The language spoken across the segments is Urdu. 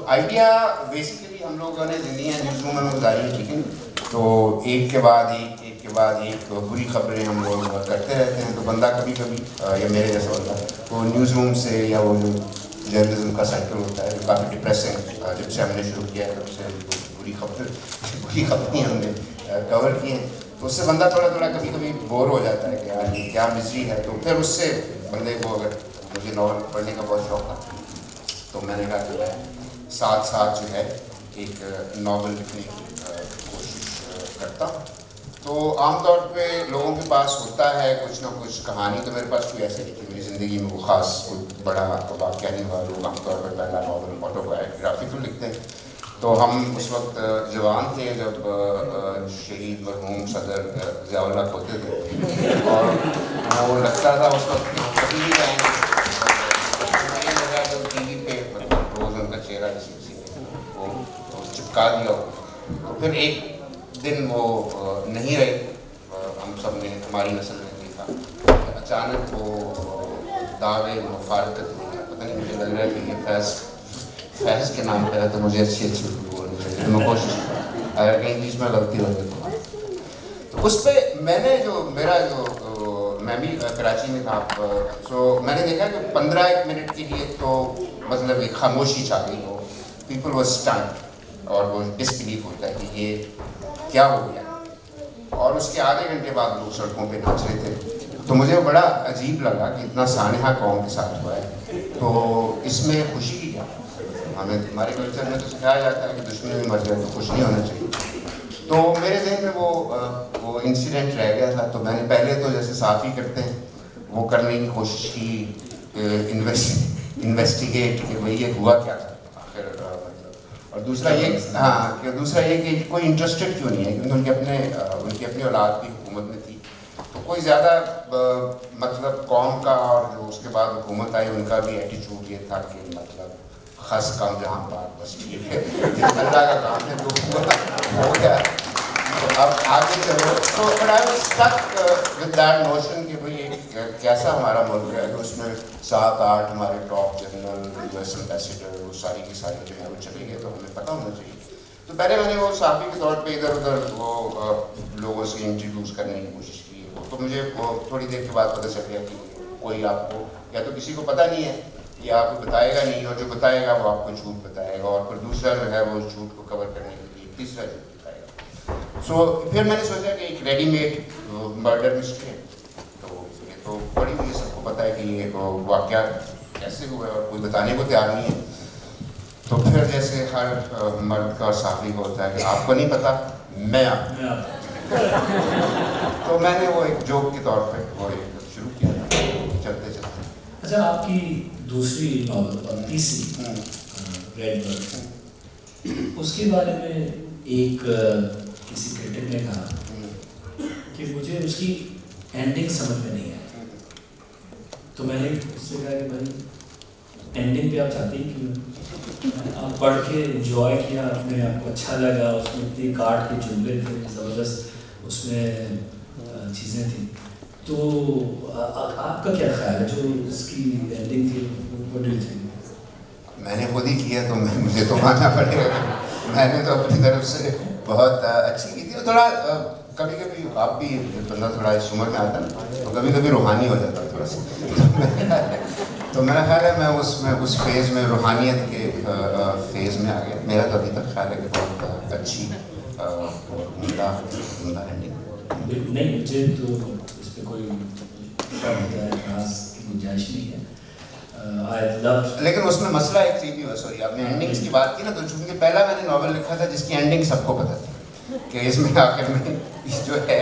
آئیڈیا بیسیکلی ہم لوگوں نے زندگی نیوز روم میں گزاری ہے, ٹھیک ہے. تو ایک کے بعد ایک بری خبریں ہم لوگ کرتے رہتے ہیں. تو بندہ کبھی کبھی یا میرے جیسا بندہ وہ نیوز روم سے یا وہ جو جرنلزم کا سائیکل ہوتا ہے جو کافی ڈپریسنگ, جب سے ہم نے شروع کیا ہے تب سے بری خبریں ہم نے کور کی ہیں. تو اس سے بندہ تھوڑا کبھی کبھی بور ہو جاتا ہے کہ یار یہ کیا مزری ہے. تو پھر اس سے بندے کو, اگر مجھے ناول پڑھنے کا بہت شوق تھا تو میں نے کہا کہ میں ساتھ جو ہے ایک ناول لکھنے کی کوشش کرتا ہوں. تو عام طور پہ لوگوں کے پاس ہوتا ہے کچھ نہ کچھ کہانی. تو میرے پاس کوئی ایسے نہیں تھی میری زندگی میں, وہ خاص کوئی بڑا واقعہ نہیں ہوا. لوگ عام طور پر پہلا ناول آٹو بایوگرافیکل لکھتے ہیں. تو ہم اس وقت جوان تھے جب شہید مرحوم صدر ضیاء الحق ہوتے تھے, اور وہ لگتا تھا اس وقت کبھی بھی جائیں گے ٹی وی پہ روز ان کا چہرہ کسی وہ چپکا دیا ہو. تو پھر ایک دن وہ نہیں رہے. ہم سب نے, ہماری نسل نے دیکھا اچانک وہ دعوے مفارقت نہیں. پتہ نہیں, مجھے لگ رہا ہے کہ یہ فیض کے نام پہ ہے تو مجھے اچھی بولنی چاہیے. میں کوشش کروں اگر کہیں چیز میں غلطی ہو جائے تو اس پہ میں نے میں بھی کراچی میں تھا. سو میں نے دیکھا کہ 15 منٹ کے لیے تو مطلب ایک خاموشی چھا گئی. ہو پیپل واز اسٹنڈ اور وہ ڈسبلیف ہوتا ہے کہ یہ کیا ہو گیا. اور اس کے آدھے گھنٹے بعد لوگ سڑکوں پہ ناچ رہے تھے. تو مجھے بڑا عجیب لگا کہ اتنا سانحہ قوم کے ساتھ ہوا ہے, تو اس میں خوشی کی کیا. ہمارے کلچر میں تو سکھایا جاتا ہے کہ دشمن بھی مر جائے تو خوش نہیں ہونا چاہیے. تو میرے ذہن میں وہ انسیڈنٹ رہ گیا تھا. تو میں نے پہلے تو جیسے صحافی کرتے ہیں وہ کرنے کی کوشش کی, انویسٹیگیٹ کہ بھئی یہ ہوا کیا تھا آخر. اور دوسرا یہ کہ کوئی انٹرسٹڈ کیوں نہیں ہے, کیونکہ ان کی اپنی اولاد بھی حکومت میں تھی. تو کوئی زیادہ مطلب قوم کا اور جو اس کے بعد حکومت آئی ان کا بھی ایٹیچیوڈ یہ تھا کہ مطلب خاص کام جہاں پاک بس ٹھیک ہے, اللہ کا کام ہے تو ہو گیا. تو اب آگے چلو. تو ود دیٹ نوشن کہ بھائی ایک کیسا ہمارا ملک ہے کہ اس میں 7-8 ہمارے top general U S ambassador وہ ساری کی ساری جو ہے وہ چلے گئے, تو ہمیں پتہ ہونا چاہیے. تو پہلے میں نے وہ صحافی کے طور پہ ادھر ادھر وہ لوگوں سے انٹروڈیوس کرنے کی کوشش کی. تو مجھے تھوڑی دیر کے بعد پتہ چل گیا کہ کوئی آپ کو یا تو کسی کو پتہ نہیں ہے یا آپ کو بتائے گا نہیں, اور جو بتائے گا وہ آپ کو جھوٹ بتائے گا, اور پھر دوسرا جو ہے وہ جھوٹ کو کور کرنے کے لیے تیسرا جھوٹ بتائے گا. سو پھر میں نے سوچا کہ ایک ریڈی میڈ مرڈر مسٹری ہے. تو یہ تو بڑی ہوئی, سب کو پتہ ہے کہ یہ واقعہ کیسے ہوا ہے اور کوئی بتانے کو تیار نہیں ہے. تو پھر جیسے ہر مرد کا صحافی کو ہوتا ہے کہ آپ کو نہیں پتہ, میں تو میں نے وہ ایک جوک کے طور پہ وہ شروع کیا چلتے. اچھا, آپ کی دوسری ناول اور تیسری ریڈ برڈ, اس کے بارے میں ایک کسی کرٹک نے کہا کہ مجھے اس کی اینڈنگ سمجھ میں نہیں آئی. تو میں نے اس سے کہا کہ بھائی اینڈنگ پہ آپ چاہتے ہیں کہ آپ پڑھ کے انجوائے کیا, اپنے آپ کو اچھا لگا, اس میں اتنی کاٹ کے جملے تھے, زبردست اس میں چیزیں تھیں. تو آپ کا کیا خیال ہے جو اس کی اینڈنگ تھی وہ ڈیل تھی؟ میں نے خود ہی کیا تو مجھے تو ماننا پڑے گا. میں نے تو اپنی طرف سے بہت اچھی کی تھی. تھوڑا کبھی کبھی آپ بھی بندہ تھوڑا اس عمر میں آتا نا تو کبھی کبھی روحانی ہو جاتا ہے تھوڑا سا. تو میرا خیال ہے میں اس فیز میں روحانیت کے فیز میں آ گیا. میرا تو ابھی تک خیال ہے کہ بہت اچھی عمدہ اینڈنگ. نہیں, مجھے تو اس پہ کوئی اعتراض کی گنجائش نہیں ہے. لیکن اس میں مسئلہ ایک چیز بھی ہوا. سوری, آپ نے اینڈنگس کی بات کی نا, تو چونکہ پہلا میں نے ناول لکھا تھا جس کی اینڈنگ سب کو پتہ تھی کہ اس میں آخر میں جو ہے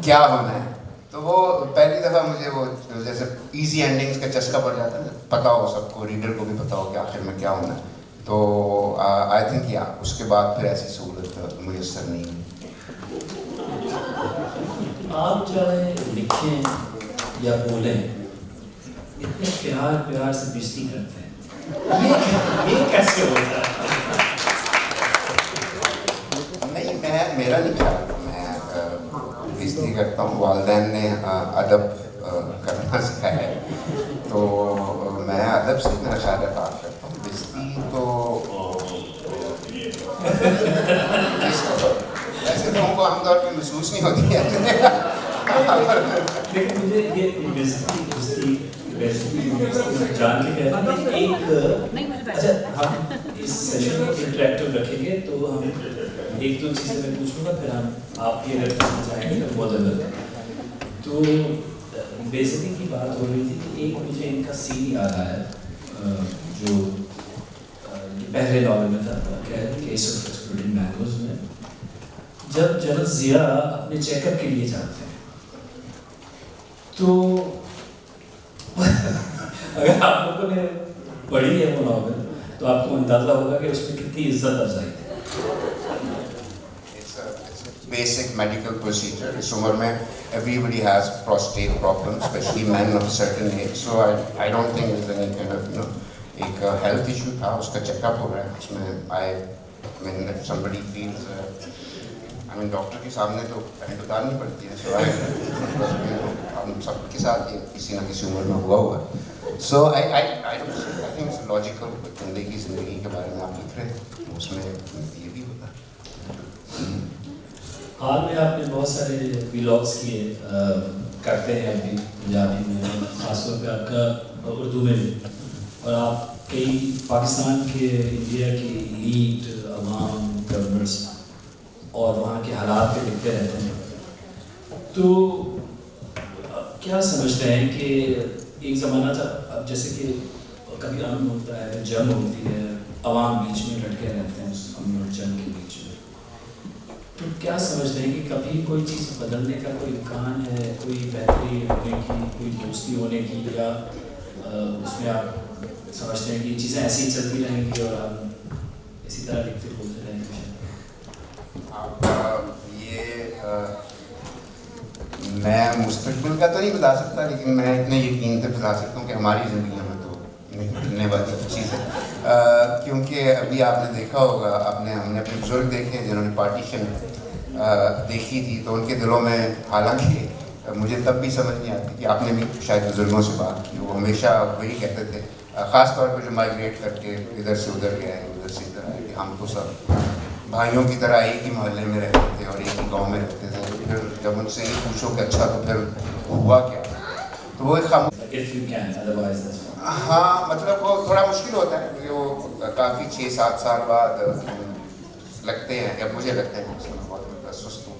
کیا ہونا ہے. تو وہ پہلی دفعہ مجھے وہ جیسے ایزی اینڈنگس کا چسکا پڑ جاتا ہے, پتہ ہو سب کو, ریڈر کو بھی پتہ ہو کہ آخر میں کیا ہونا ہے. تو آئی تھنک یا اس کے بعد پھر ایسی سہولت میسر نہیں ہوئی. آپ چاہے لکھیں یا بولیں اتنے پیار سے بےزتی کرتے ہیں, یہ کیسے ہوتا ہے؟ نہیں, میرا نہیں خیال, میں بےزتی کرتا ہوں. والدین نے ادب کرنا سکھایا ہے تو میں ادب سے میرا خیال ہے بات کرتا ہوں. بےزتی تو ایسے لوگوں کو عام طور پہ محسوس نہیں ہوتی ہے. لیکن مجھے یہ جان کے کہنا کہ ایک اچھا ہم اس سیشن کو انٹریکٹیو رکھیں گے تو ہم ایک دو چیزیں میں پوچھ لوں گا پھر ہم آپ بھی اگر پوچھنا چاہیں گے تو بہت اگر تو بیسکلی کی بات ہو رہی تھی کہ ایک مجھے ان کا سین یاد آیا جو پہلے ناول میں تھا کیس آف ایکسپلوڈنگ مینگوز میں جب جنرل ضیاء اپنے چیک اپ کے لیے جاتے ہیں تو اگر آپ لوگوں نے پڑھی ہے وہ ناول تو آپ کو اندازہ ہوگا کہ اس میں کتنی عزت افزائی تھی. Basic medical procedure. اس عمر میں everybody has prostate problems, especially men of a certain age. So I don't think there's any kind of, ایک health issue تھا, اس کا چیک اپ ہو رہا ہے. اس میں if somebody feels, ڈاکٹر کے سامنے تو پینٹ اتارنی پڑتی ہے. So ہم سب کے ساتھ کسی نہ کسی عمر میں ہوا ہے. So I think it's logical. بندے کی زندگی کے بارے میں آپ لکھ رہے ہیں, اس میں یہ بھی ہوتا ہے. حال میں آپ نے بہت سارے ولاگس کیے کرتے ہیں ابھی پنجابی میں, خاص طور پہ آپ کا اردو میں بھی, اور آپ کئی پاکستان کے انڈیا کی لیڈ عوام گورنرس اور وہاں کے حالات پہ لکھتے رہتے ہیں. تو کیا سمجھتے ہیں کہ ایک زمانہ تھا, اب جیسے کہ کبھی امن ہوتا ہے, جنگ ہوتی ہے, عوام بیچ میں لڑکے رہتے ہیں اس امن اور جنگ کے بیچ میں, تو کیا سمجھتے ہیں کہ کبھی کوئی چیز بدلنے کا کوئی امکان ہے, کوئی بہتری ہونے کی, کوئی دوستی ہونے کی, یا اس میں آپ سمجھتے ہیں کہ یہ چیزیں ایسی ہی چلتی رہیں گی اور آپ اسی طرح لکھتے بولتے رہیں گے؟ میں مستقبل کا تو نہیں بتا سکتا, لیکن میں اتنے یقین سے بتا سکتا ہوں کہ ہماری زندگیوں میں تو نہیں بدلنے والی چیز ہے. کیونکہ ابھی آپ نے دیکھا ہوگا, ہم نے اپنے بزرگ دیکھے ہیں جنہوں نے پارٹیشن دیکھی تھی, تو ان کے دلوں میں, حالانکہ مجھے تب بھی سمجھ نہیں آتی کہ آپ نے بھی شاید بزرگوں سے بات کی, وہ ہمیشہ وہی کہتے تھے, خاص طور پہ جو مائگریٹ کر کے ادھر سے ادھر گئے ہیں, ادھر سے ادھر آئے, کہ ہم تو سب بھائیوں کی طرح ایک ہی محلے میں رہتے تھے اور ایک ہی گاؤں میں رہتے تھے. تو پھر جب ان سے یہ پوچھو کہ اچھا تو پھر ہوا کیا, تو وہ ایک ہاں مطلب وہ تھوڑا مشکل ہوتا ہے, کیونکہ وہ کافی 6-7 سال بعد لگتے ہیں, یا مجھے لگتا ہے کہ میں بہت سست ہوں.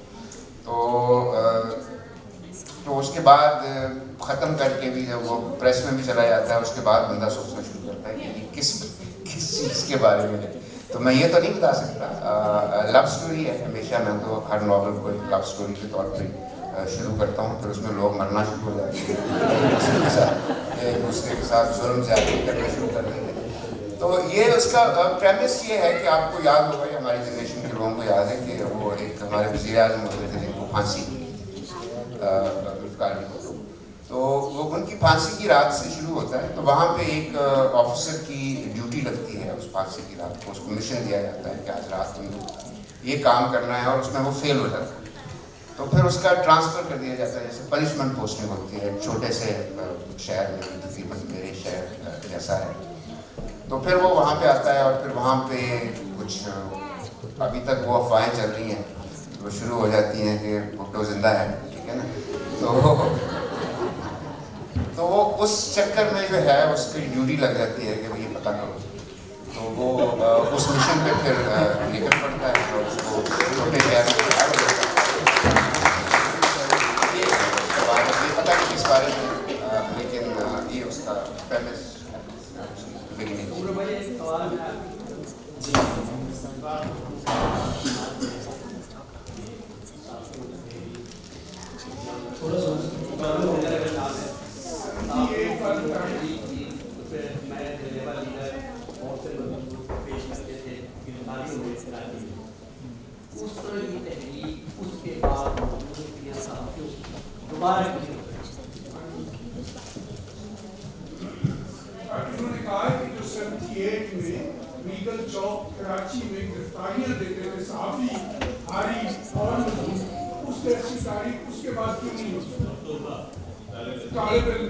تو اس کے بعد ختم کر کے بھی جب وہ پریس میں بھی چلا جاتا ہے, اس کے بعد بندہ سوچنا شروع کرتا ہے کہ کس چیز کے بارے میں ہے. تو میں یہ تو نہیں بتا سکتا. لو سٹوری ہے ہمیشہ, میں تو ہر ناول کو ایک لو سٹوری کے طور پہ شروع کرتا ہوں, پھر اس میں لوگ مرنا شروع ہو جاتے ہیں, ایک دوسرے کے ساتھ ظلم زیادتی کرنا شروع کر دیتے ہیں. تو یہ اس کا پریمس یہ ہے کہ آپ کو یاد ہوگا, یا ہماری جنریشن کے لوگوں کو یاد ہے کہ وہ ایک ہمارے وزیر اعظم ہوتے تھے جن کو پھانسی ہوئی تھی, تو وہ ان کی پھانسی کی رات سے شروع ہوتا ہے. تو وہاں پہ ایک آفیسر کی ڈیوٹی لگتی ہے اس پھانسی کی رات کو, اس کو مشن دیا جاتا ہے کہ آج رات تم کو یہ کام کرنا ہے, اور اس میں وہ فیل ہو جاتا ہے. تو پھر اس کا ٹرانسفر کر دیا جاتا ہے, جیسے پنشمنٹ پوسٹنگ ہوتی ہے چھوٹے سے شہر میں, تقریباً میرے شہر جیسا ہے. تو پھر وہ وہاں پہ آتا ہے, اور پھر وہاں پہ کچھ ابھی تک وہ افواہیں چل رہی ہیں, وہ شروع ہو جاتی ہیں کہ بھٹو زندہ ہے, ٹھیک ہے نا. تو وہ اس چکر میں جو ہے اس کی ڈیوٹی لگ جاتی ہے کہ وہ یہ پتہ کرو. تو وہ اس مشن پہ پھر نکل پڑتا ہے, اور اس کو چھوٹے شہر میں پتا نہیں کس بارے میں, لیکن یہ اس کا پریمس انہوں نے کہا کہ جو 78 میں ریگل چوک کراچی میں گرفتاریاں دیتے تھے صحافی ہاری اور اس ایسی تاریخ اس کے بعد کیوں نہیں ہوتی؟ طالب علم